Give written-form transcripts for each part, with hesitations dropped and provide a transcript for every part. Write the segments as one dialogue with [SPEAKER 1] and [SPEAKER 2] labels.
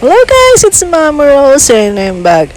[SPEAKER 1] Hello guys, it's Mama Rose and I'm back.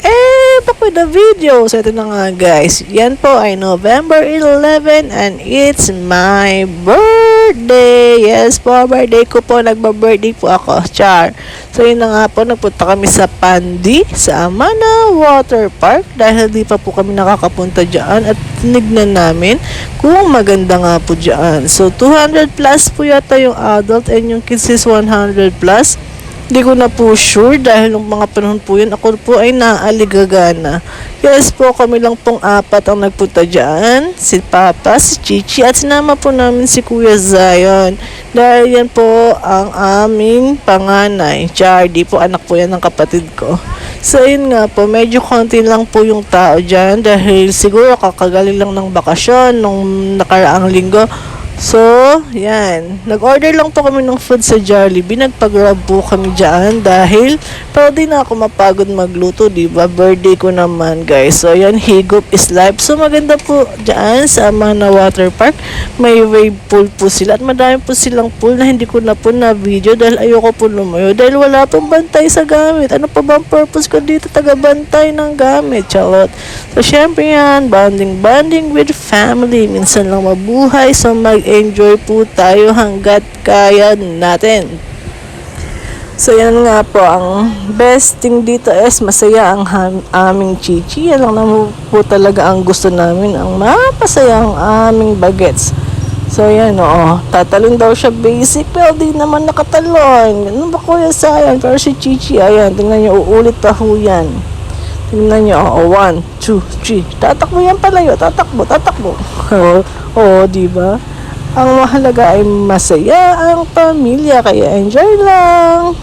[SPEAKER 1] Back with the video. So ito na nga guys. Yan po ay November 11 and it's my birthday. Yes po, birthday ko po. Nagba-birthday po ako. Char. So yun na nga po, nagpunta kami sa Pandi, sa Amana Water Park dahil di pa po kami nakakapunta dyan at tinignan namin kung maganda nga po dyan. So 200 plus po yata yung adult and yung kids is 100 plus. Hindi ko na po sure dahil nung mga panahon po yun, ako po ay naaligagana. Yes po, kami lang pong apat ang nagpunta dyan. Si Papa, si Chichi, at sinama po namin si Kuya Zion. Dahil yan po ang aming panganay. Chardy po, anak po yan ng kapatid ko. So yun nga po, medyo konti lang po yung tao dyan dahil siguro kakagaling lang ng bakasyon nung nakaraang linggo. So, yan. Nag-order lang po kami ng food sa Jollibee. Nagpag-grab po kami dyan dahil pero di na ako mapagod magluto, diba? Birthday ko naman, guys. So, yan. Higop is life. So, maganda po dyan sa Amana Water Park. May wave pool po sila. At madami po silang pool na hindi ko na po na-video dahil ayoko po lumayo. Dahil wala pong bantay sa gamit. Ano pa ba ang purpose ko dito? Taga-bantay ng gamit. Charot. So, syempre yan. Bonding with family. Minsan lang mabuhay. So, enjoy po tayo hanggat kaya natin. So yan nga po, ang best thing dito is masaya ang aming chichi. Yan lang naman po talaga ang gusto namin, ang mapasaya ang aming bagets. So yan tatalon daw siya basic pero di naman nakatalon. Ano ba kuya sayang? Pero si chichi, ayan, tingnan nyo, uulit pa ho yan. Tingnan nyo, 1, 2, 3. Tatakbo yan palayo, tatakbo. Diba? Ang mahalaga ay masaya ang pamilya, kaya enjoy lang.